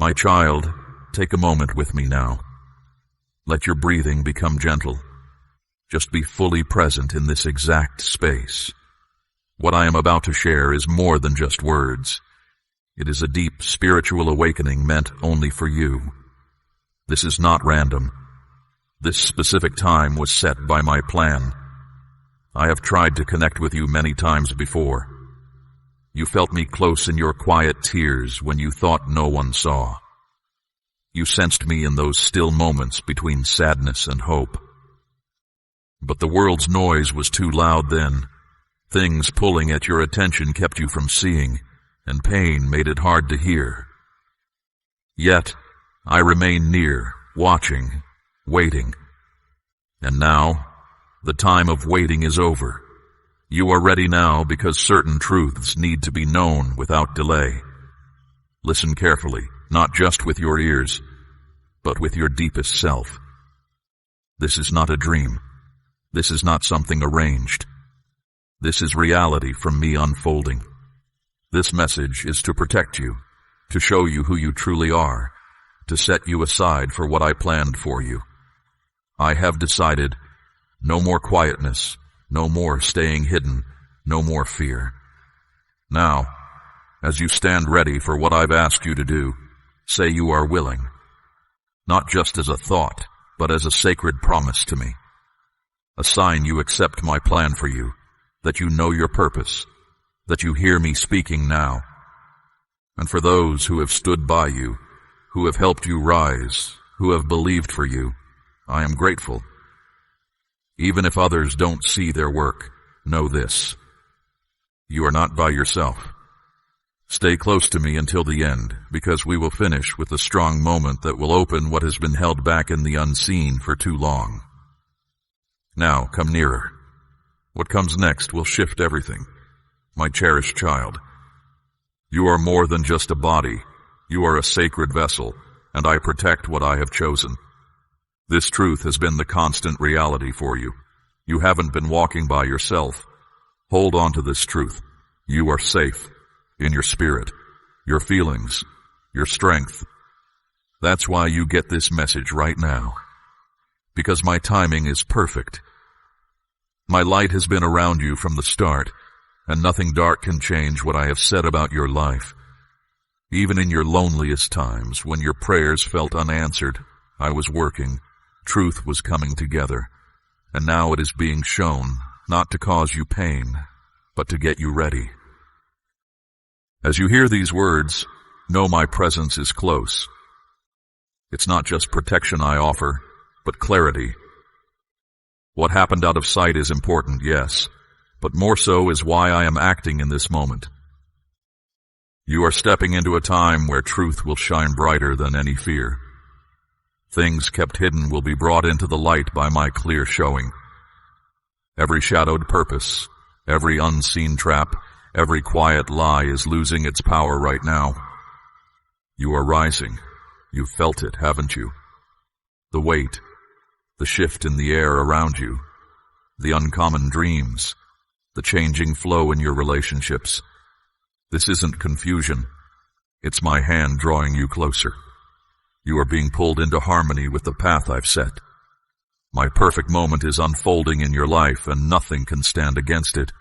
My child, take a moment with me now. Let your breathing become gentle. Just be fully present in this exact space. What I am about to share is more than just words. It is a deep spiritual awakening meant only for you. This is not random. This specific time was set by my plan. I have tried to connect with you many times before. You felt me close in your quiet tears when you thought no one saw. You sensed me in those still moments between sadness and hope. But the world's noise was too loud then. Things pulling at your attention kept you from seeing, and pain made it hard to hear. Yet, I remained near, watching, waiting. And now, the time of waiting is over. You are ready now because certain truths need to be known without delay. Listen carefully, not just with your ears, but with your deepest self. This is not a dream. This is not something arranged. This is reality from me unfolding. This message is to protect you, to show you who you truly are, to set you aside for what I planned for you. I have decided, no more quietness, no more staying hidden, no more fear. Now, as you stand ready for what I've asked you to do, say you are willing. Not just as a thought, but as a sacred promise to me. A sign you accept my plan for you, that you know your purpose, that you hear me speaking now. And for those who have stood by you, who have helped you rise, who have believed for you, I am grateful. Even if others don't see their work, know this. You are not by yourself. Stay close to me until the end, because we will finish with a strong moment that will open what has been held back in the unseen for too long. Now, come nearer. What comes next will shift everything. My cherished child, you are more than just a body. You are a sacred vessel, and I protect what I have chosen. This truth has been the constant reality for you. You haven't been walking by yourself. Hold on to this truth. You are safe in your spirit, your feelings, your strength. That's why you get this message right now. Because my timing is perfect. My light has been around you from the start, and nothing dark can change what I have said about your life. Even in your loneliest times, when your prayers felt unanswered, I was working. Truth was coming together, and now it is being shown, not to cause you pain, but to get you ready. As you hear these words, know my presence is close. It's not just protection I offer, but clarity. What happened out of sight is important, yes, but more so is why I am acting in this moment. You are stepping into a time where truth will shine brighter than any fear. Things kept hidden will be brought into the light by my clear showing. Every shadowed purpose, every unseen trap, every quiet lie is losing its power right now. You are rising. You've felt it, haven't you? The weight, the shift in the air around you, the uncommon dreams, the changing flow in your relationships. This isn't confusion. It's my hand drawing you closer. You are being pulled into harmony with the path I've set. My perfect moment is unfolding in your life, and nothing can stand against it.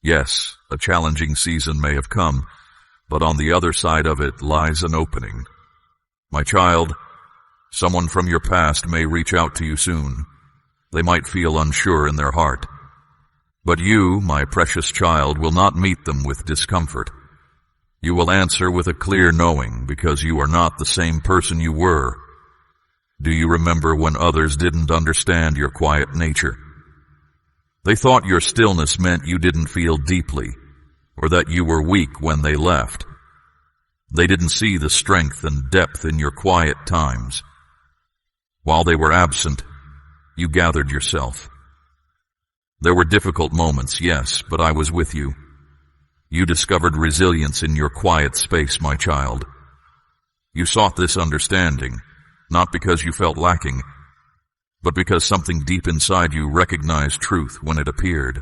Yes, a challenging season may have come, but on the other side of it lies an opening. My child, someone from your past may reach out to you soon. They might feel unsure in their heart. But you, my precious child, will not meet them with discomfort. You will answer with a clear knowing, because you are not the same person you were. Do you remember when others didn't understand your quiet nature? They thought your stillness meant you didn't feel deeply, or that you were weak when they left. They didn't see the strength and depth in your quiet times. While they were absent, you gathered yourself. There were difficult moments, yes, but I was with you. You discovered resilience in your quiet space, my child. You sought this understanding, not because you felt lacking, but because something deep inside you recognized truth when it appeared.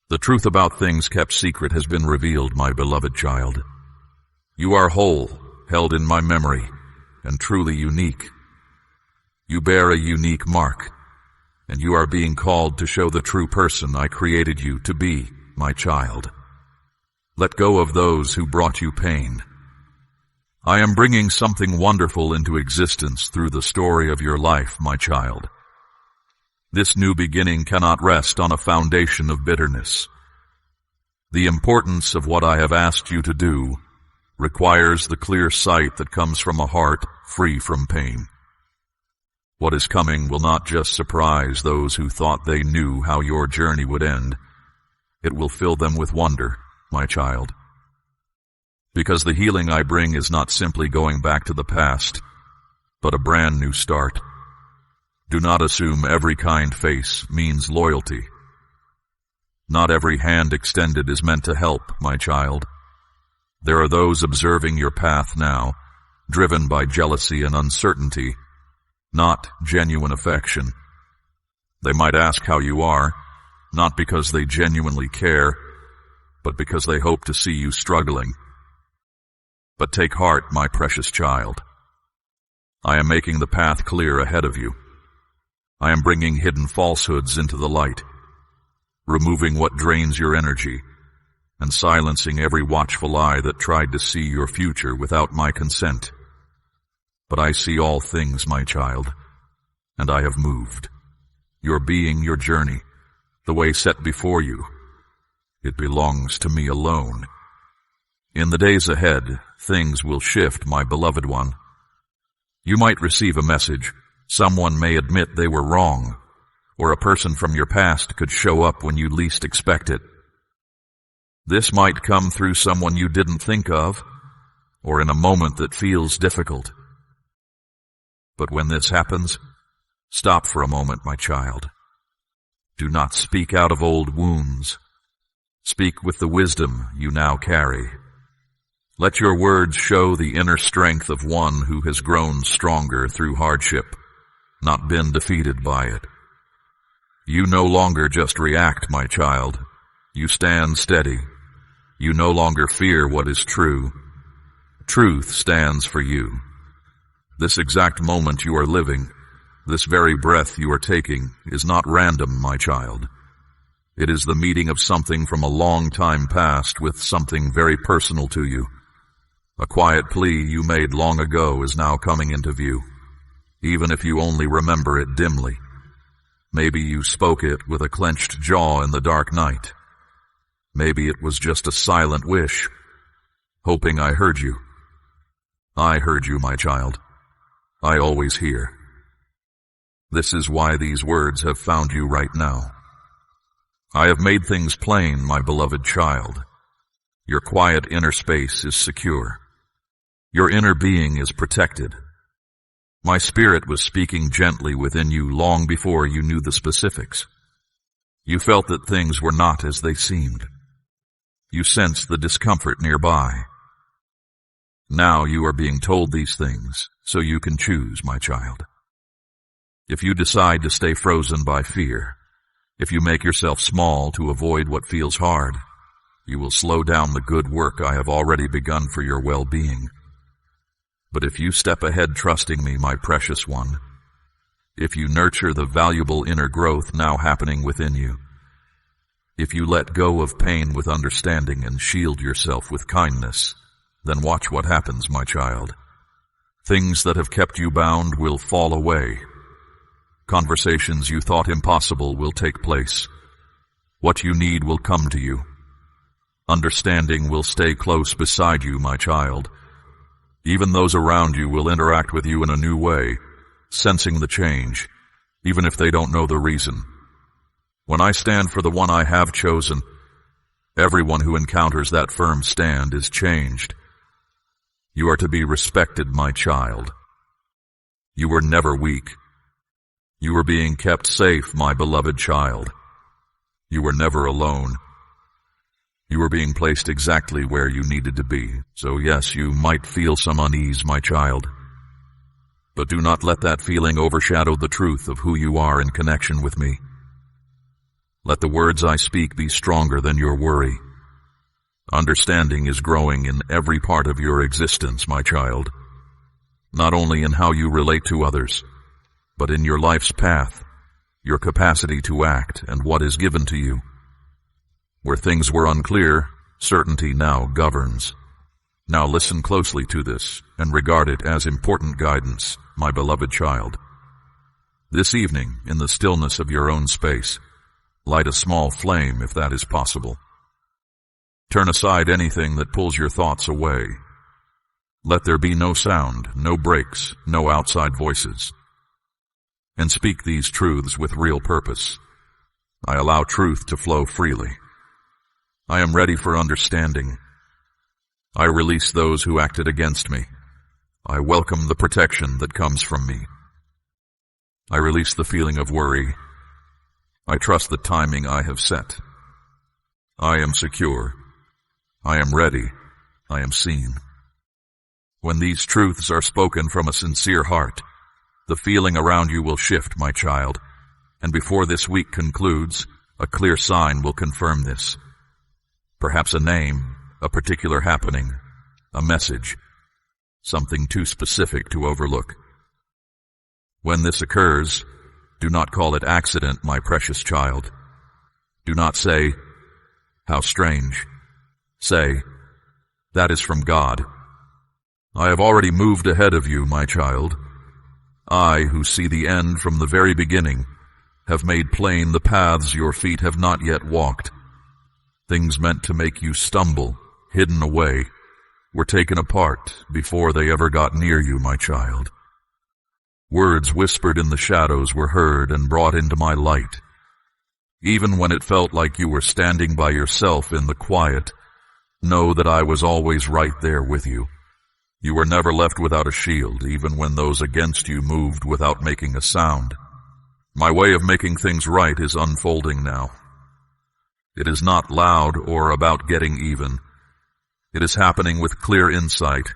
The truth about things kept secret has been revealed, my beloved child. You are whole, held in my memory, and truly unique. You bear a unique mark, and you are being called to show the true person I created you to be, my child. Let go of those who brought you pain. I am bringing something wonderful into existence through the story of your life, my child. This new beginning cannot rest on a foundation of bitterness. The importance of what I have asked you to do requires the clear sight that comes from a heart free from pain. What is coming will not just surprise those who thought they knew how your journey would end. It will fill them with wonder, my child. Because the healing I bring is not simply going back to the past, but a brand new start. Do not assume every kind face means loyalty. Not every hand extended is meant to help, my child. There are those observing your path now, driven by jealousy and uncertainty, not genuine affection. They might ask how you are, not because they genuinely care, but because they hope to see you struggling. But take heart, my precious child. I am making the path clear ahead of you. I am bringing hidden falsehoods into the light, removing what drains your energy, and silencing every watchful eye that tried to see your future without my consent. But I see all things, my child, and I have moved. Your being, your journey, the way set before you, it belongs to me alone. In the days ahead, things will shift, my beloved one. You might receive a message. Someone may admit they were wrong, or a person from your past could show up when you least expect it. This might come through someone you didn't think of, or in a moment that feels difficult. But when this happens, stop for a moment, my child. Do not speak out of old wounds. Speak with the wisdom you now carry. Let your words show the inner strength of one who has grown stronger through hardship, not been defeated by it. You no longer just react, my child. You stand steady. You no longer fear what is true. Truth stands for you. This exact moment you are living, this very breath you are taking, is not random, my child. It is the meeting of something from a long time past with something very personal to you. A quiet plea you made long ago is now coming into view, even if you only remember it dimly. Maybe you spoke it with a clenched jaw in the dark night. Maybe it was just a silent wish, hoping I heard you. I heard you, my child. I always hear. This is why these words have found you right now. I have made things plain, my beloved child. Your quiet inner space is secure. Your inner being is protected. My spirit was speaking gently within you long before you knew the specifics. You felt that things were not as they seemed. You sensed the discomfort nearby. Now you are being told these things, so you can choose, my child. If you decide to stay frozen by fear, if you make yourself small to avoid what feels hard, you will slow down the good work I have already begun for your well-being. But if you step ahead trusting me, my precious one, if you nurture the valuable inner growth now happening within you, if you let go of pain with understanding and shield yourself with kindness, then watch what happens, my child. Things that have kept you bound will fall away. Conversations you thought impossible will take place. What you need will come to you. Understanding will stay close beside you, my child. Even those around you will interact with you in a new way, sensing the change, even if they don't know the reason. When I stand for the one I have chosen, everyone who encounters that firm stand is changed. You are to be respected, my child. You were never weak. You were being kept safe, my beloved child. You were never alone. You were being placed exactly where you needed to be. So yes, you might feel some unease, my child. But do not let that feeling overshadow the truth of who you are in connection with me. Let the words I speak be stronger than your worry. Understanding is growing in every part of your existence, my child. Not only in how you relate to others, but in your life's path, your capacity to act, and what is given to you. Where things were unclear, certainty now governs. Now listen closely to this, and regard it as important guidance, my beloved child. This evening, in the stillness of your own space, light a small flame if that is possible. Turn aside anything that pulls your thoughts away. Let there be no sound, no breaks, no outside voices. And speak these truths with real purpose. I allow truth to flow freely. I am ready for understanding. I release those who acted against me. I welcome the protection that comes from me. I release the feeling of worry. I trust the timing I have set. I am secure. I am ready. I am seen. When these truths are spoken from a sincere heart, the feeling around you will shift, my child, and before this week concludes, a clear sign will confirm this. Perhaps a name, a particular happening, a message, something too specific to overlook. When this occurs, do not call it accident, my precious child. Do not say, "How strange." Say, "That is from God." I have already moved ahead of you, my child. I, who see the end from the very beginning, have made plain the paths your feet have not yet walked. Things meant to make you stumble, hidden away, were taken apart before they ever got near you, my child. Words whispered in the shadows were heard and brought into my light. Even when it felt like you were standing by yourself in the quiet, know that I was always right there with you. You were never left without a shield, even when those against you moved without making a sound. My way of making things right is unfolding now. It is not loud or about getting even. It is happening with clear insight,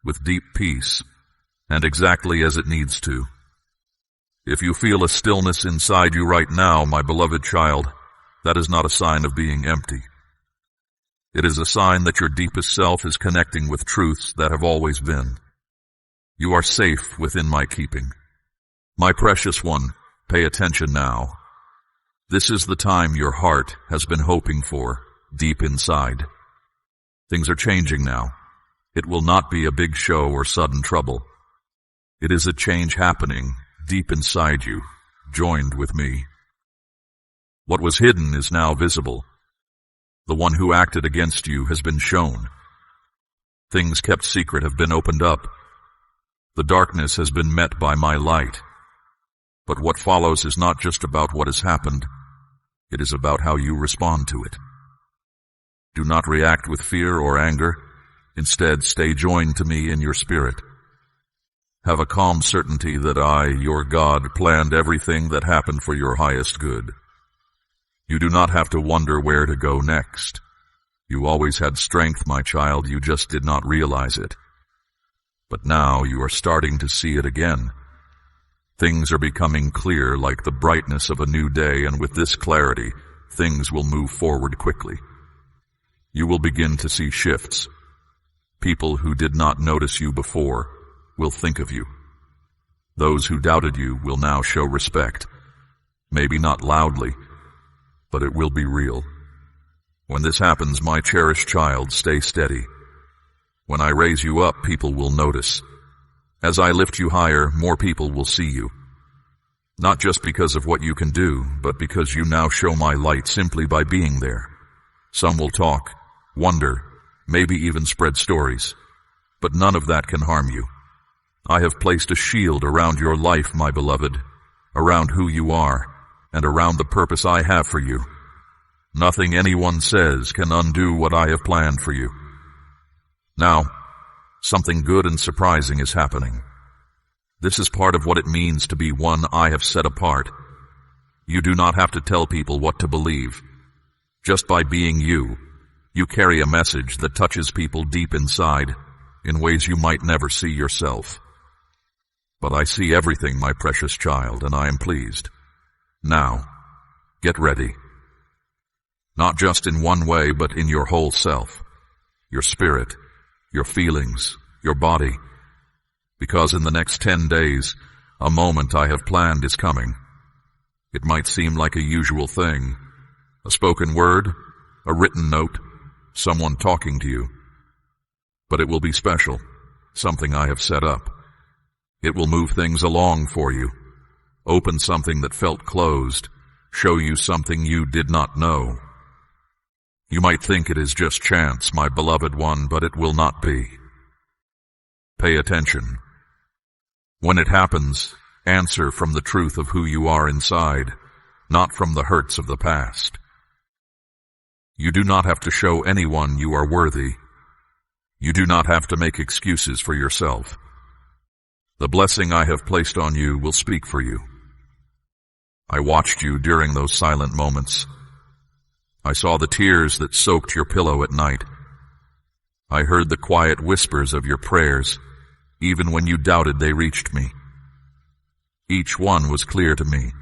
with deep peace, and exactly as it needs to. If you feel a stillness inside you right now, my beloved child, that is not a sign of being empty. It is a sign that your deepest self is connecting with truths that have always been. You are safe within my keeping. My precious one, pay attention now. This is the time your heart has been hoping for, deep inside. Things are changing now. It will not be a big show or sudden trouble. It is a change happening deep inside you, joined with me. What was hidden is now visible. The one who acted against you has been shown. Things kept secret have been opened up. The darkness has been met by my light. But what follows is not just about what has happened. It is about how you respond to it. Do not react with fear or anger. Instead, stay joined to me in your spirit. Have a calm certainty that I, your God, planned everything that happened for your highest good. You do not have to wonder where to go next. You always had strength, my child, you just did not realize it. But now you are starting to see it again. Things are becoming clear like the brightness of a new day, and with this clarity, things will move forward quickly. You will begin to see shifts. People who did not notice you before will think of you. Those who doubted you will now show respect. Maybe not loudly, but it will be real. When this happens, my cherished child, stay steady. When I raise you up, people will notice. As I lift you higher, more people will see you. Not just because of what you can do, but because you now show my light simply by being there. Some will talk, wonder, maybe even spread stories. But none of that can harm you. I have placed a shield around your life, my beloved, around who you are, and around the purpose I have for you. Nothing anyone says can undo what I have planned for you. Now, something good and surprising is happening. This is part of what it means to be one I have set apart. You do not have to tell people what to believe. Just by being you, you carry a message that touches people deep inside in ways you might never see yourself. But I see everything, my precious child, and I am pleased. Now, get ready. not just in one way, but in your whole self, your spirit, your feelings, your body, because in the next 10 days, a moment I have planned is coming. It might seem like a usual thing, a spoken word, a written note, someone talking to you, but it will be special, something I have set up. It will move things along for you, open something that felt closed, show you something you did not know. You might think it is just chance, my beloved one, but it will not be. Pay attention. When it happens, answer from the truth of who you are inside, not from the hurts of the past. You do not have to show anyone you are worthy. You do not have to make excuses for yourself. The blessing I have placed on you will speak for you. I watched you during those silent moments. I saw the tears that soaked your pillow at night. I heard the quiet whispers of your prayers, even when you doubted they reached me. Each one was clear to me.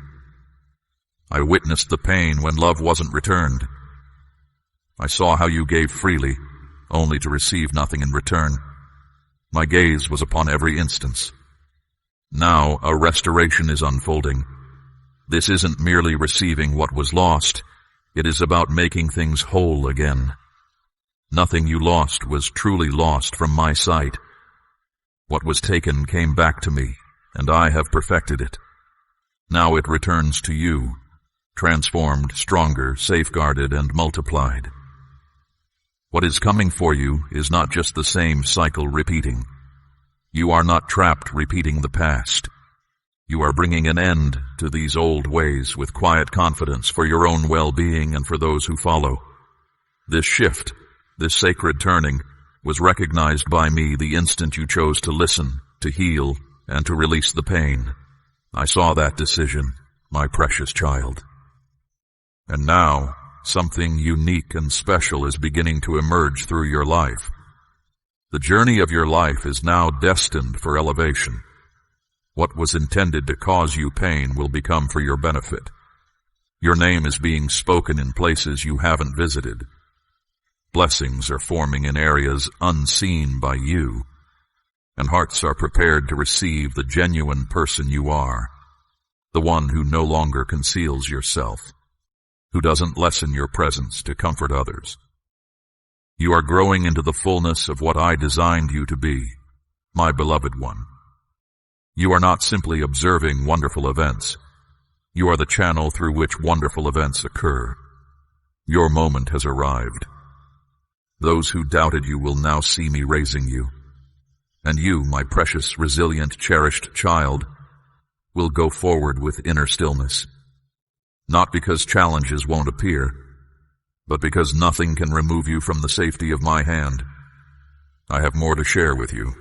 I witnessed the pain when love wasn't returned. I saw how you gave freely, only to receive nothing in return. My gaze was upon every instance. Now a restoration is unfolding. This isn't merely receiving what was lost. It is about making things whole again. Nothing you lost was truly lost from my sight. What was taken came back to me, and I have perfected it. Now it returns to you, transformed, stronger, safeguarded, and multiplied. What is coming for you is not just the same cycle repeating. You are not trapped repeating the past. You are bringing an end to these old ways with quiet confidence for your own well-being and for those who follow. This shift, this sacred turning, was recognized by me the instant you chose to listen, to heal, and to release the pain. I saw that decision, my precious child. And now, something unique and special is beginning to emerge through your life. The journey of your life is now destined for elevation. What was intended to cause you pain will become for your benefit. Your name is being spoken in places you haven't visited. Blessings are forming in areas unseen by you, and hearts are prepared to receive the genuine person you are, the one who no longer conceals yourself, who doesn't lessen your presence to comfort others. You are growing into the fullness of what I designed you to be, my beloved one. You are not simply observing wonderful events. You are the channel through which wonderful events occur. Your moment has arrived. Those who doubted you will now see me raising you. And you, my precious, resilient, cherished child, will go forward with inner stillness. Not because challenges won't appear, but because nothing can remove you from the safety of my hand. I have more to share with you.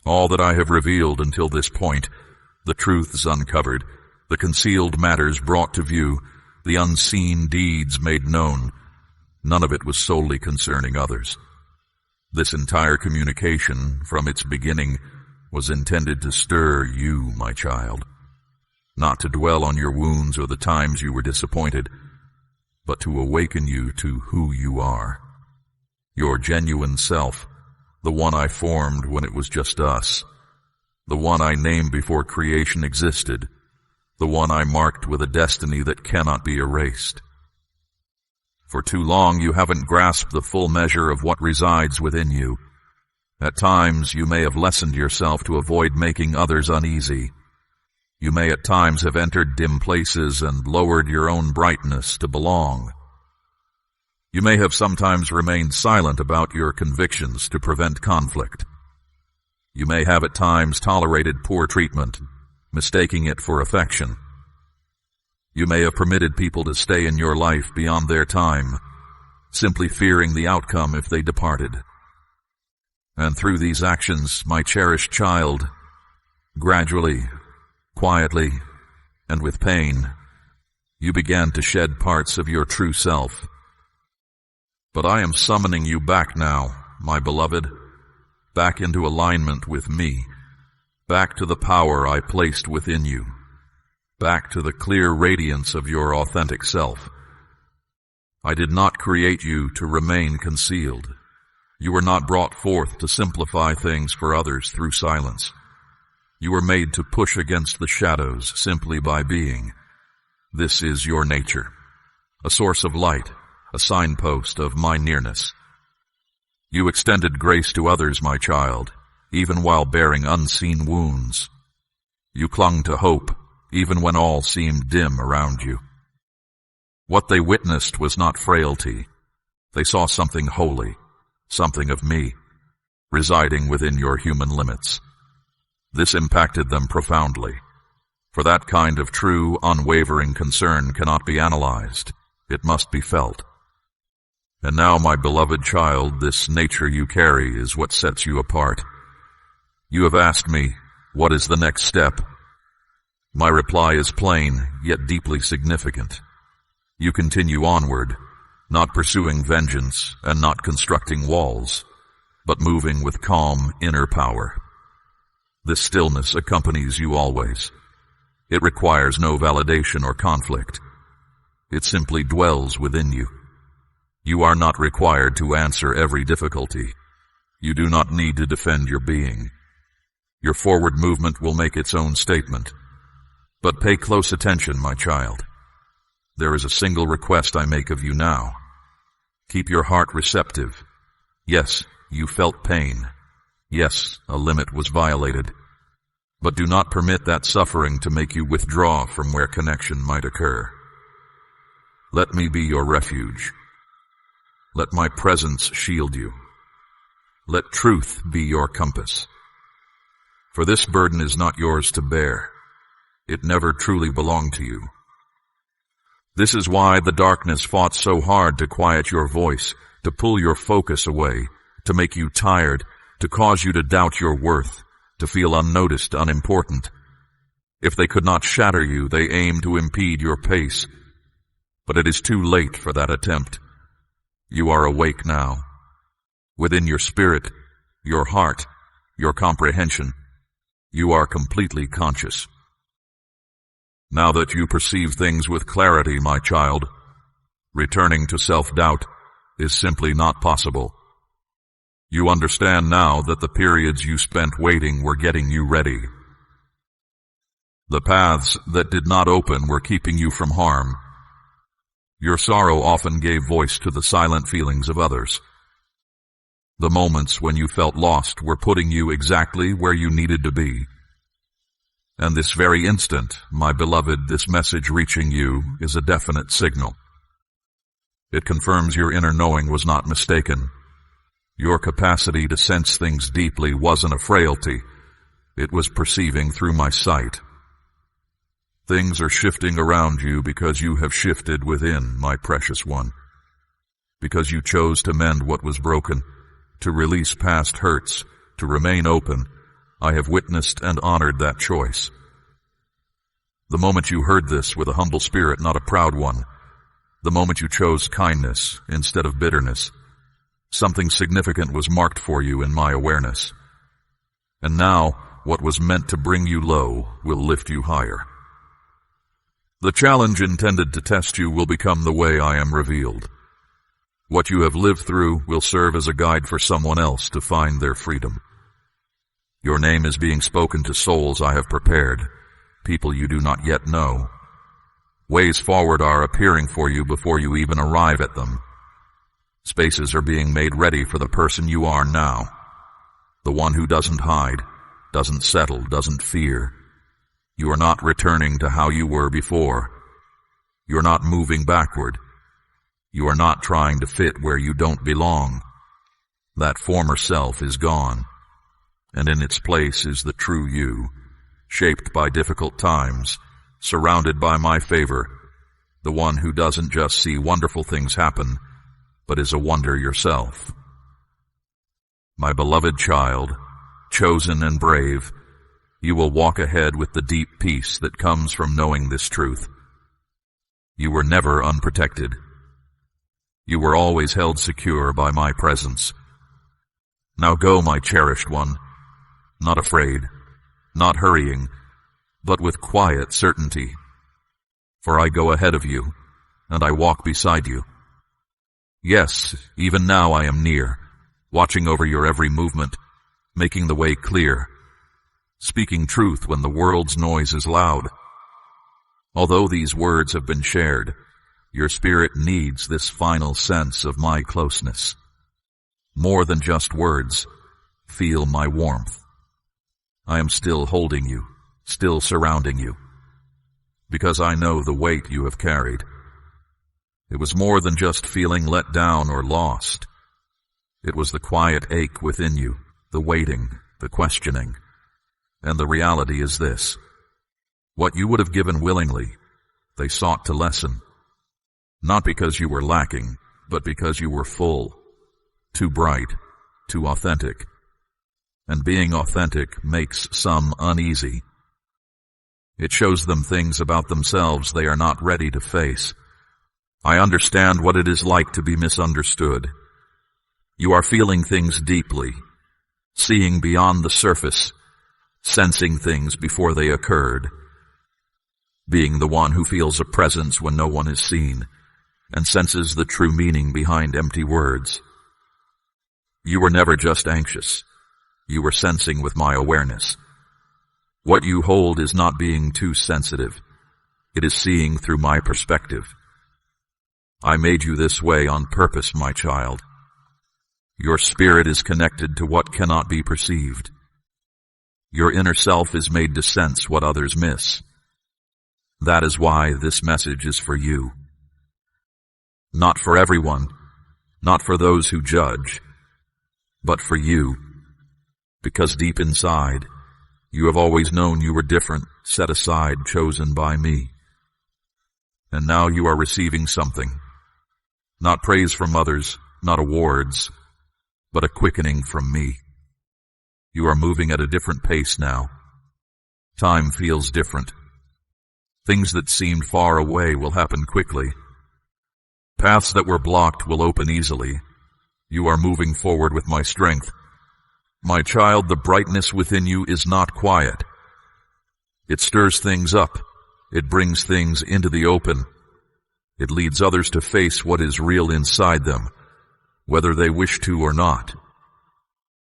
All that I have revealed until this point, the truths uncovered, the concealed matters brought to view, the unseen deeds made known, none of it was solely concerning others. This entire communication, from its beginning, was intended to stir you, my child, not to dwell on your wounds or the times you were disappointed, but to awaken you to who you are, your genuine self, the one I formed when it was just us, the one I named before creation existed, the one I marked with a destiny that cannot be erased. For too long you haven't grasped the full measure of what resides within you. At times you may have lessened yourself to avoid making others uneasy. You may at times have entered dim places and lowered your own brightness to belong. You may have sometimes remained silent about your convictions to prevent conflict. You may have at times tolerated poor treatment, mistaking it for affection. You may have permitted people to stay in your life beyond their time, simply fearing the outcome if they departed. And through these actions, my cherished child, gradually, quietly, and with pain, you began to shed parts of your true self. But I am summoning you back now, my beloved, back into alignment with me, back to the power I placed within you, back to the clear radiance of your authentic self. I did not create you to remain concealed. You were not brought forth to simplify things for others through silence. You were made to push against the shadows simply by being. This is your nature, a source of light, a signpost of my nearness. You extended grace to others, my child, even while bearing unseen wounds. You clung to hope, even when all seemed dim around you. What they witnessed was not frailty. They saw something holy, something of me, residing within your human limits. This impacted them profoundly, for that kind of true, unwavering concern cannot be analyzed. It must be felt. And now, my beloved child, this nature you carry is what sets you apart. You have asked me, what is the next step? My reply is plain, yet deeply significant. You continue onward, not pursuing vengeance and not constructing walls, but moving with calm inner power. This stillness accompanies you always. It requires no validation or conflict. It simply dwells within you. You are not required to answer every difficulty. You do not need to defend your being. Your forward movement will make its own statement. But pay close attention, my child. There is a single request I make of you now. Keep your heart receptive. Yes, you felt pain. Yes, a limit was violated. But do not permit that suffering to make you withdraw from where connection might occur. Let me be your refuge. Let my presence shield you. Let truth be your compass. For this burden is not yours to bear. It never truly belonged to you. This is why the darkness fought so hard to quiet your voice, to pull your focus away, to make you tired, to cause you to doubt your worth, to feel unnoticed, unimportant. If they could not shatter you, they aim to impede your pace. But it is too late for that attempt. You are awake now. Within your spirit, your heart, your comprehension, you are completely conscious. Now that you perceive things with clarity, my child, returning to self-doubt is simply not possible. You understand now that the periods you spent waiting were getting you ready. The paths that did not open were keeping you from harm. Your sorrow often gave voice to the silent feelings of others. The moments when you felt lost were putting you exactly where you needed to be. And this very instant, my beloved, this message reaching you is a definite signal. It confirms your inner knowing was not mistaken. Your capacity to sense things deeply wasn't a frailty. It was perceiving through my sight. Things are shifting around you because you have shifted within, my precious one. Because you chose to mend what was broken, to release past hurts, to remain open. I have witnessed and honored that choice. The moment you heard this with a humble spirit, not a proud one, the moment you chose kindness instead of bitterness, something significant was marked for you in my awareness. And now, what was meant to bring you low will lift you higher. The challenge intended to test you will become the way I am revealed. What you have lived through will serve as a guide for someone else to find their freedom. Your name is being spoken to souls I have prepared, people you do not yet know. Ways forward are appearing for you before you even arrive at them. Spaces are being made ready for the person you are now, the one who doesn't hide, doesn't settle, doesn't fear. You are not returning to how you were before. You're not moving backward. You are not trying to fit where you don't belong. That former self is gone, and in its place is the true you, shaped by difficult times, surrounded by my favor, the one who doesn't just see wonderful things happen, but is a wonder yourself. My beloved child, chosen and brave, you will walk ahead with the deep peace that comes from knowing this truth. You were never unprotected. You were always held secure by my presence. Now go, my cherished one, not afraid, not hurrying, but with quiet certainty. For I go ahead of you, and I walk beside you. Yes, even now I am near, watching over your every movement, making the way clear, speaking truth when the world's noise is loud. Although these words have been shared, your spirit needs this final sense of my closeness. More than just words, feel my warmth. I am still holding you, still surrounding you, because I know the weight you have carried. It was more than just feeling let down or lost. It was the quiet ache within you, the waiting, the questioning. And the reality is this: what you would have given willingly, they sought to lessen. Not because you were lacking, but because you were full, too bright, too authentic. And being authentic makes some uneasy. It shows them things about themselves they are not ready to face. I understand what it is like to be misunderstood. You are feeling things deeply, seeing beyond the surface, sensing things before they occurred, being the one who feels a presence when no one is seen, and senses the true meaning behind empty words. You were never just anxious. You were sensing with my awareness. What you hold is not being too sensitive. It is seeing through my perspective. I made you this way on purpose, my child. Your spirit is connected to what cannot be perceived. Your inner self is made to sense what others miss. That is why this message is for you. Not for everyone, not for those who judge, but for you. Because deep inside, you have always known you were different, set aside, chosen by me. And now you are receiving something. Not praise from others, not awards, but a quickening from me. You are moving at a different pace now. Time feels different. Things that seemed far away will happen quickly. Paths that were blocked will open easily. You are moving forward with my strength. My child, the brightness within you is not quiet. It stirs things up. It brings things into the open. It leads others to face what is real inside them, whether they wish to or not.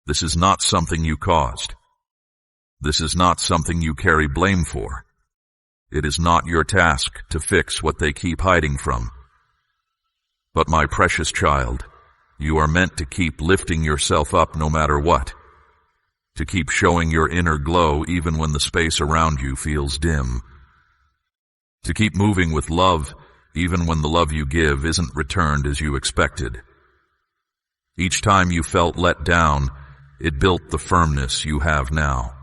This is not something you caused. This is not something you carry blame for. It is not your task to fix what they keep hiding from. But my precious child, you are meant to keep lifting yourself up no matter what, to keep showing your inner glow even when the space around you feels dim, to keep moving with love even when the love you give isn't returned as you expected. Each time you felt let down, it built the firmness you have now.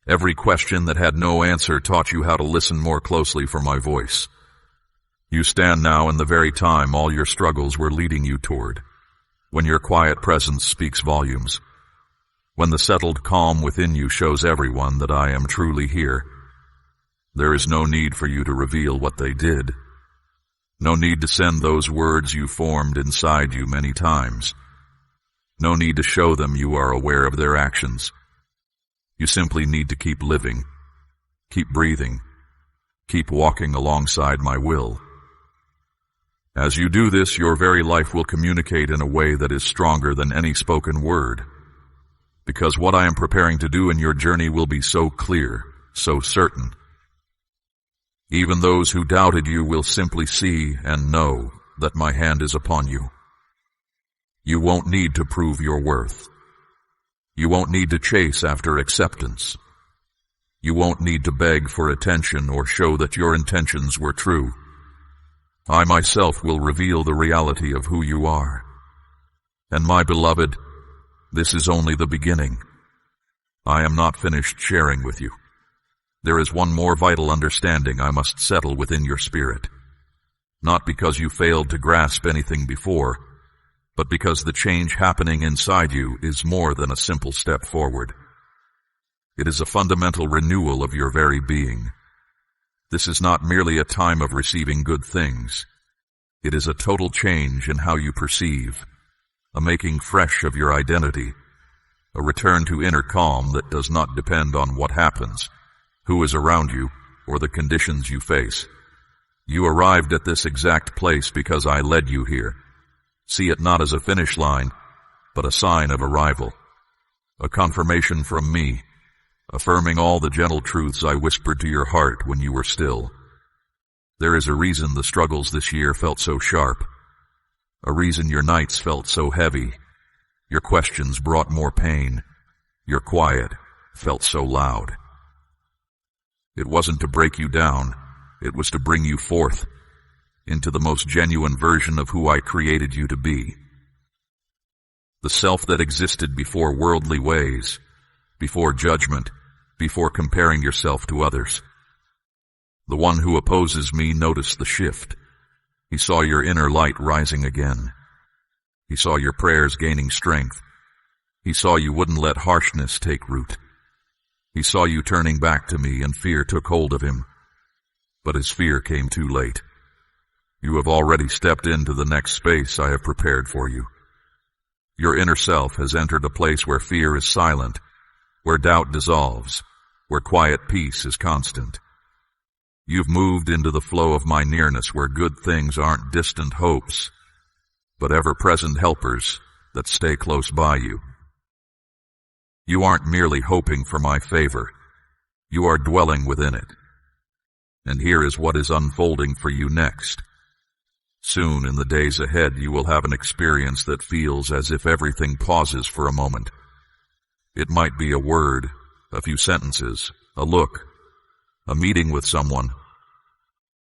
Every question that had no answer taught you how to listen more closely for my voice. You stand now in the very time all your struggles were leading you toward, when your quiet presence speaks volumes, when the settled calm within you shows everyone that I am truly here. There is no need for you to reveal what they did. No need to send those words you formed inside you many times. No need to show them you are aware of their actions. You simply need to keep living, keep breathing, keep walking alongside my will. As you do this, your very life will communicate in a way that is stronger than any spoken word, because what I am preparing to do in your journey will be so clear, so certain. Even those who doubted you will simply see and know that my hand is upon you. You won't need to prove your worth. You won't need to chase after acceptance. You won't need to beg for attention or show that your intentions were true. I myself will reveal the reality of who you are. And my beloved, this is only the beginning. I am not finished sharing with you. There is one more vital understanding I must settle within your spirit. Not because you failed to grasp anything before, but because the change happening inside you is more than a simple step forward. It is a fundamental renewal of your very being. This is not merely a time of receiving good things. It is a total change in how you perceive, a making fresh of your identity, a return to inner calm that does not depend on what happens, who is around you, or the conditions you face. You arrived at this exact place because I led you here, See it not as a finish line, but a sign of arrival, a confirmation from me, affirming all the gentle truths I whispered to your heart when you were still. There is a reason the struggles this year felt so sharp, a reason your nights felt so heavy, your questions brought more pain, your quiet felt so loud. It wasn't to break you down, it was to bring you forth into the most genuine version of who I created you to be. The self that existed before worldly ways, before judgment, before comparing yourself to others. The one who opposes me noticed the shift. He saw your inner light rising again. He saw your prayers gaining strength. He saw you wouldn't let harshness take root. He saw you turning back to me, and fear took hold of him. But his fear came too late. You have already stepped into the next space I have prepared for you. Your inner self has entered a place where fear is silent, where doubt dissolves, where quiet peace is constant. You've moved into the flow of my nearness, where good things aren't distant hopes, but ever-present helpers that stay close by you. You aren't merely hoping for my favor. You are dwelling within it. And here is what is unfolding for you next. Soon, in the days ahead, you will have an experience that feels as if everything pauses for a moment. It might be a word, a few sentences, a look, a meeting with someone.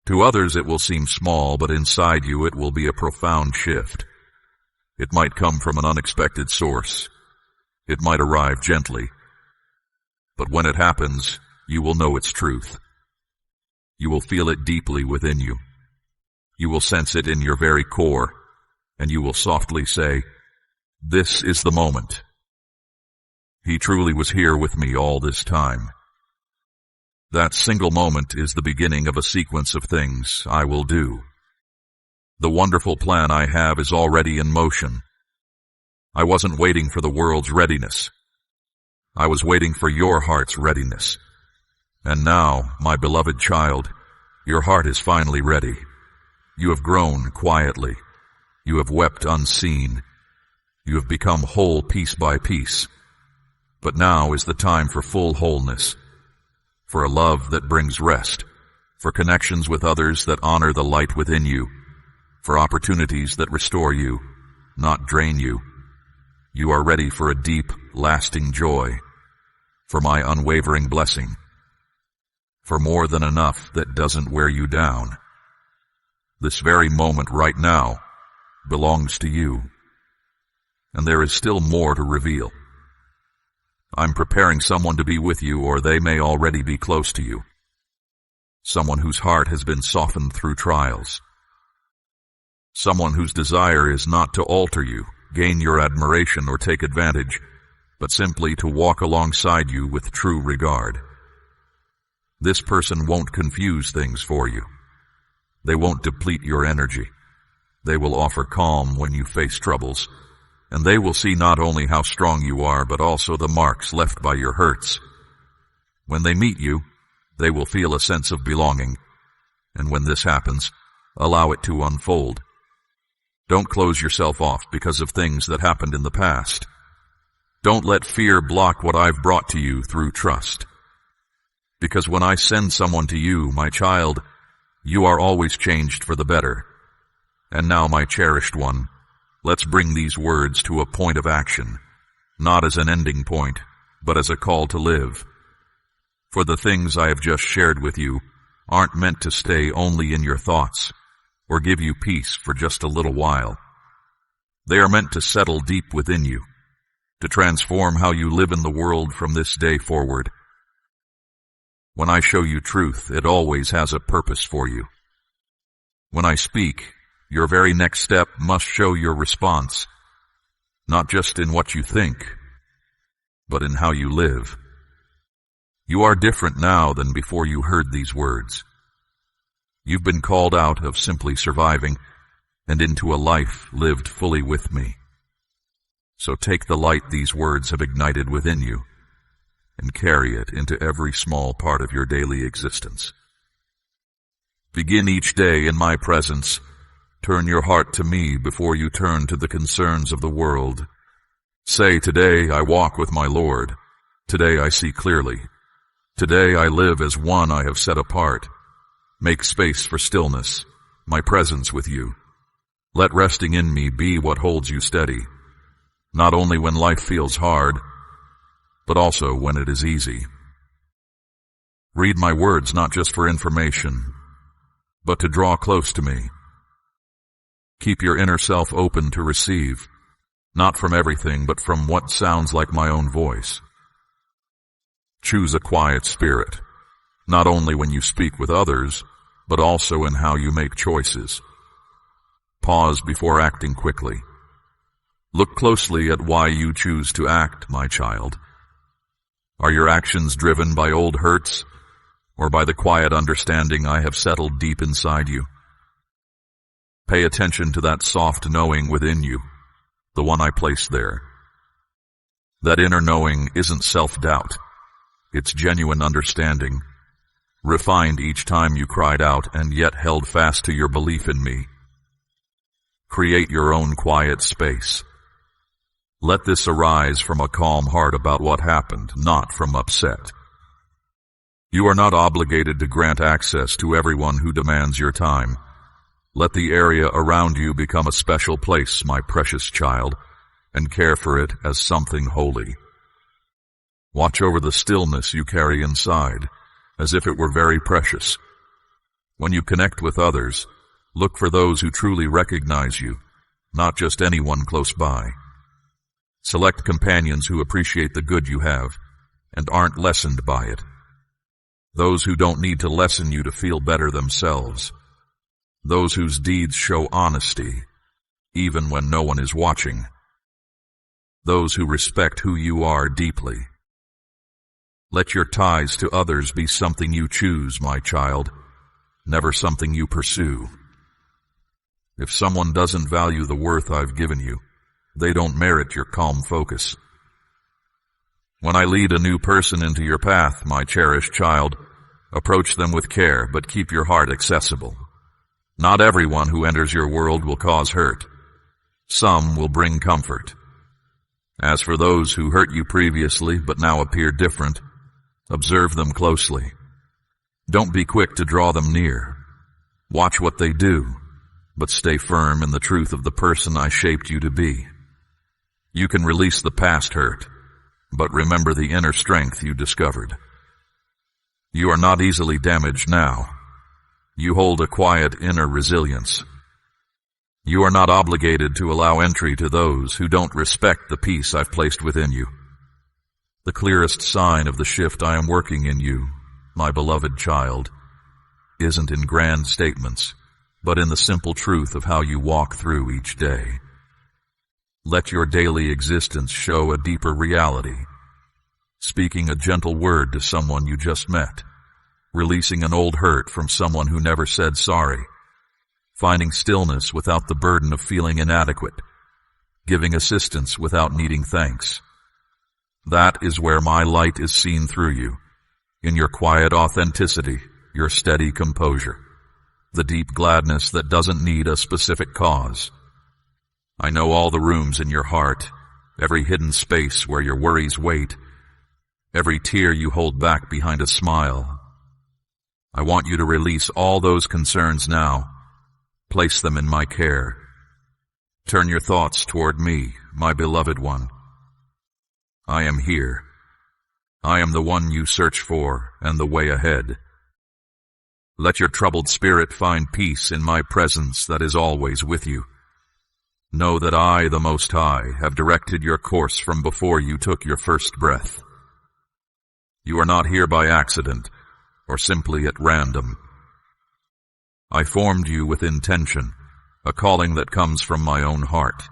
To others it will seem small, but inside you it will be a profound shift. It might come from an unexpected source. It might arrive gently. But when it happens, you will know its truth. You will feel it deeply within you. You will sense it in your very core, and you will softly say, "This is the moment. He truly was here with me all this time." That single moment is the beginning of a sequence of things I will do. The wonderful plan I have is already in motion. I wasn't waiting for the world's readiness. I was waiting for your heart's readiness. And now, my beloved child, your heart is finally ready. You have grown quietly. You have wept unseen. You have become whole piece by piece. But now is the time for full wholeness, for a love that brings rest, for connections with others that honor the light within you, for opportunities that restore you, not drain you. You are ready for a deep, lasting joy, for my unwavering blessing, for more than enough that doesn't wear you down. This very moment right now belongs to you, and there is still more to reveal. I'm preparing someone to be with you, or they may already be close to you. Someone whose heart has been softened through trials. Someone whose desire is not to alter you, gain your admiration, or take advantage, but simply to walk alongside you with true regard. This person won't confuse things for you. They won't deplete your energy. They will offer calm when you face troubles, and they will see not only how strong you are, but also the marks left by your hurts. When they meet you, they will feel a sense of belonging, and when this happens, allow it to unfold. Don't close yourself off because of things that happened in the past. Don't let fear block what I've brought to you through trust. Because when I send someone to you, my child, you are always changed for the better. And now, my cherished one, let's bring these words to a point of action, not as an ending point, but as a call to live. For the things I have just shared with you aren't meant to stay only in your thoughts or give you peace for just a little while. They are meant to settle deep within you, to transform how you live in the world from this day forward. When I show you truth, it always has a purpose for you. When I speak, your very next step must show your response, not just in what you think, but in how you live. You are different now than before you heard these words. You've been called out of simply surviving and into a life lived fully with me. So take the light these words have ignited within you and carry it into every small part of your daily existence. Begin each day in my presence Turn your heart to me before you turn to the concerns of the world. Say, today I walk with my Lord. Today I see clearly. Today I live as one I have set apart. Make space for stillness, my presence with you. Let resting in me be what holds you steady, not only when life feels hard, but also when it is easy. Read my words not just for information, but to draw close to me. Keep your inner self open to receive, not from everything, but from what sounds like my own voice. Choose a quiet spirit, not only when you speak with others, but also in how you make choices. Pause before acting quickly. Look closely at why you choose to act, my child. Are your actions driven by old hurts, or by the quiet understanding I have settled deep inside you? Pay attention to that soft knowing within you, the one I placed there. That inner knowing isn't self-doubt. It's genuine understanding, refined each time you cried out and yet held fast to your belief in me. Create your own quiet space. Let this arise from a calm heart about what happened, not from upset. You are not obligated to grant access to everyone who demands your time. Let the area around you become a special place, my precious child, and care for it as something holy. Watch over the stillness you carry inside, as if it were very precious. When you connect with others, look for those who truly recognize you, not just anyone close by. Select companions who appreciate the good you have and aren't lessened by it. Those who don't need to lessen you to feel better themselves. Those whose deeds show honesty, even when no one is watching. Those who respect who you are deeply. Let your ties to others be something you choose, my child, never something you pursue. If someone doesn't value the worth I've given you, they don't merit your calm focus. When I lead a new person into your path, my cherished child, approach them with care, but keep your heart accessible. Not everyone who enters your world will cause hurt. Some will bring comfort. As for those who hurt you previously but now appear different, observe them closely. Don't be quick to draw them near. Watch what they do, but stay firm in the truth of the person I shaped you to be. You can release the past hurt, but remember the inner strength you discovered. You are not easily damaged now. You hold a quiet inner resilience. You are not obligated to allow entry to those who don't respect the peace I've placed within you. The clearest sign of the shift I am working in you, my beloved child, isn't in grand statements, but in the simple truth of how you walk through each day. Let your daily existence show a deeper reality. Speaking a gentle word to someone you just met. Releasing an old hurt from someone who never said sorry. Finding stillness without the burden of feeling inadequate. Giving assistance without needing thanks. That is where my light is seen through you. In your quiet authenticity, your steady composure. The deep gladness that doesn't need a specific cause. I know all the rooms in your heart, every hidden space where your worries wait, every tear you hold back behind a smile. I want you to release all those concerns now. Place them in my care. Turn your thoughts toward me, my beloved one. I am here. I am the one you search for and the way ahead. Let your troubled spirit find peace in my presence that is always with you. Know that I, the Most High, have directed your course from before you took your first breath. You are not here by accident, or simply at random. I formed you with intention, a calling that comes from my own heart.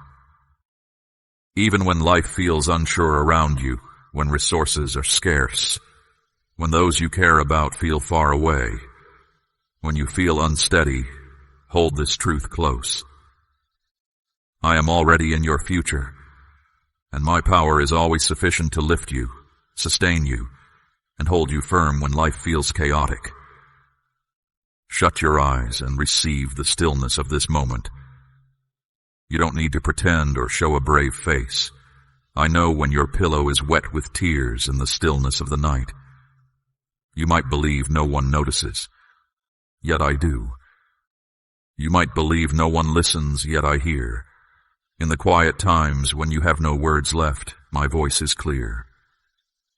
Even when life feels unsure around you, when resources are scarce, when those you care about feel far away, when you feel unsteady, hold this truth close. I am already in your future, and my power is always sufficient to lift you, sustain you, and hold you firm when life feels chaotic. Shut your eyes and receive the stillness of this moment. You don't need to pretend or show a brave face. I know when your pillow is wet with tears in the stillness of the night. You might believe no one notices, yet I do. You might believe no one listens, yet I hear. In the quiet times when you have no words left, my voice is clear.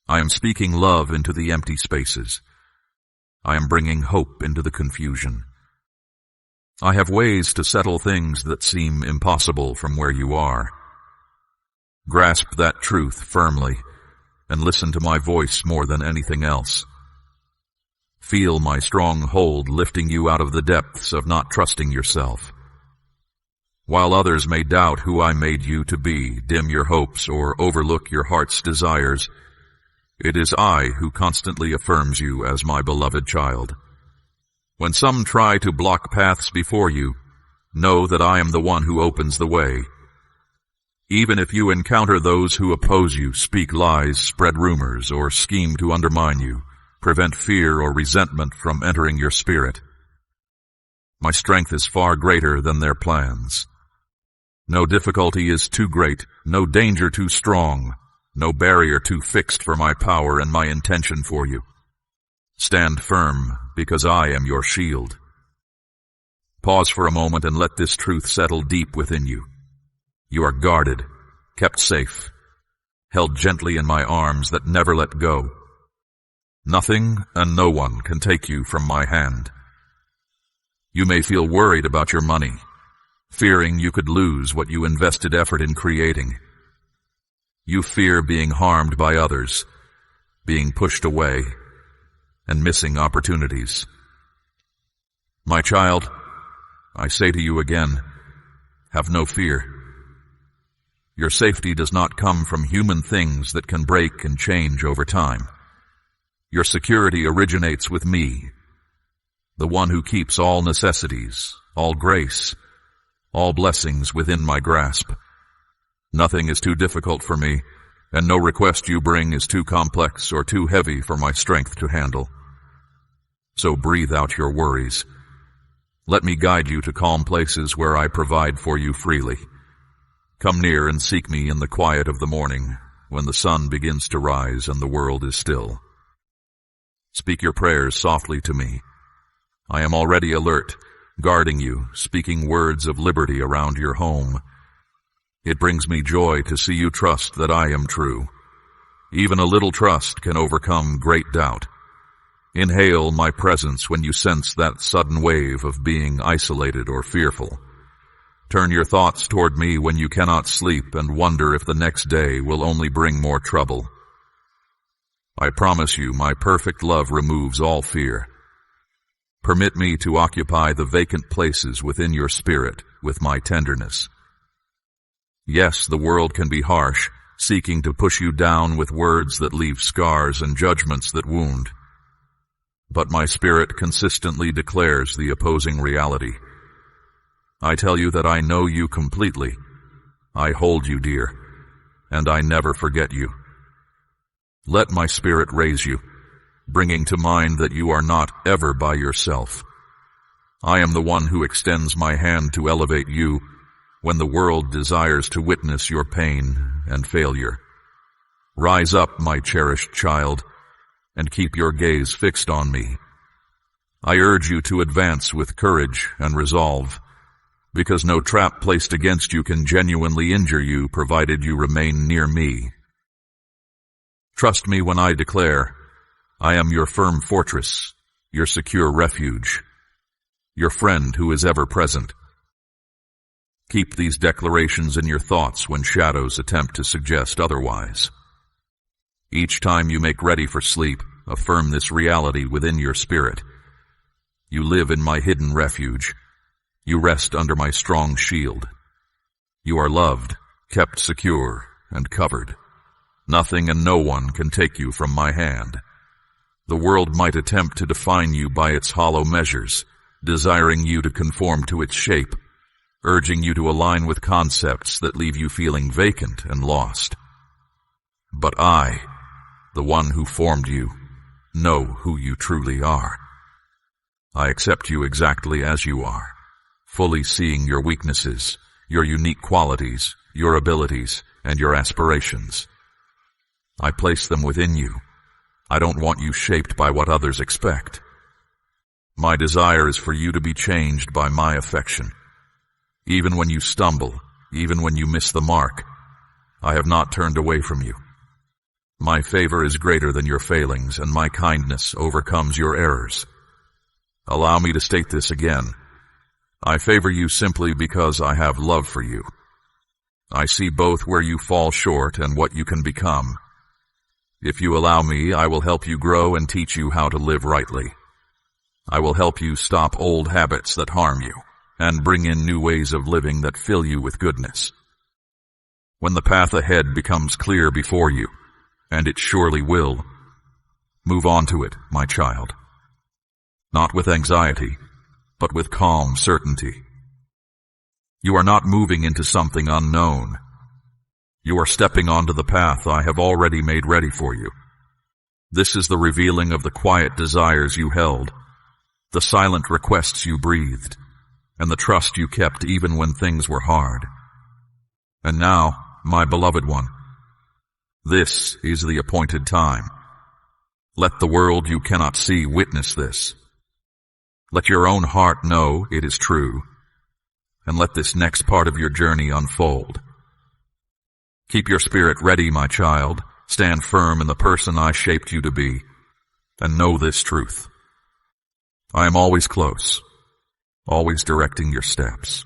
I am speaking love into the empty spaces. I am bringing hope into the confusion. I have ways to settle things that seem impossible from where you are. Grasp that truth firmly and listen to my voice more than anything else. Feel my strong hold lifting you out of the depths of not trusting yourself. While others may doubt who I made you to be, dim your hopes, or overlook your heart's desires, it is I who constantly affirms you as my beloved child. When some try to block paths before you, know that I am the one who opens the way. Even if you encounter those who oppose you, speak lies, spread rumors, or scheme to undermine you, prevent fear or resentment from entering your spirit, my strength is far greater than their plans. No difficulty is too great, no danger too strong, no barrier too fixed for my power and my intention for you. Stand firm, because I am your shield. Pause for a moment and let this truth settle deep within you. You are guarded, kept safe, held gently in my arms that never let go. Nothing and no one can take you from my hand. You may feel worried about your money, fearing you could lose what you invested effort in creating. You fear being harmed by others, being pushed away, and missing opportunities. My child, I say to you again, have no fear. Your safety does not come from human things that can break and change over time. Your security originates with me, the one who keeps all necessities, all grace, all blessings within my grasp. Nothing is too difficult for me, and no request you bring is too complex or too heavy for my strength to handle. So breathe out your worries. Let me guide you to calm places where I provide for you freely. Come near and seek me in the quiet of the morning, when the sun begins to rise and the world is still. Speak your prayers softly to me. I am already alert, guarding you, speaking words of liberty around your home. It brings me joy to see you trust that I am true. Even a little trust can overcome great doubt. Inhale my presence when you sense that sudden wave of being isolated or fearful. Turn your thoughts toward me when you cannot sleep and wonder if the next day will only bring more trouble. I promise you my perfect love removes all fear. Permit me to occupy the vacant places within your spirit with my tenderness. Yes, the world can be harsh, seeking to push you down with words that leave scars and judgments that wound. But my spirit consistently declares the opposing reality. I tell you that I know you completely. I hold you dear, and I never forget you. Let my spirit raise you, bringing to mind that you are not ever by yourself. I am the one who extends my hand to elevate you when the world desires to witness your pain and failure. Rise up, my cherished child, and keep your gaze fixed on me. I urge you to advance with courage and resolve, because no trap placed against you can genuinely injure you provided you remain near me. Trust me when I declare, I am your firm fortress, your secure refuge, your friend who is ever present. Keep these declarations in your thoughts when shadows attempt to suggest otherwise. Each time you make ready for sleep, affirm this reality within your spirit. You live in my hidden refuge. You rest under my strong shield. You are loved, kept secure, and covered. Nothing and no one can take you from my hand. The world might attempt to define you by its hollow measures, desiring you to conform to its shape, urging you to align with concepts that leave you feeling vacant and lost. But I, the one who formed you, know who you truly are. I accept you exactly as you are, fully seeing your weaknesses, your unique qualities, your abilities, and your aspirations. I place them within you. I don't want you shaped by what others expect. My desire is for you to be changed by my affection. Even when you stumble, even when you miss the mark, I have not turned away from you. My favor is greater than your failings, and my kindness overcomes your errors. Allow me to state this again. I favor you simply because I have love for you. I see both where you fall short and what you can become. If you allow me, I will help you grow and teach you how to live rightly. I will help you stop old habits that harm you and bring in new ways of living that fill you with goodness. When the path ahead becomes clear before you, and it surely will, move on to it, my child. Not with anxiety, but with calm certainty. You are not moving into something unknown. You are stepping onto the path I have already made ready for you. This is the revealing of the quiet desires you held, the silent requests you breathed, and the trust you kept even when things were hard. And now, my beloved one, this is the appointed time. Let the world you cannot see witness this. Let your own heart know it is true, and let this next part of your journey unfold. Keep your spirit ready, my child. Stand firm in the person I shaped you to be, and know this truth. I am always close, always directing your steps.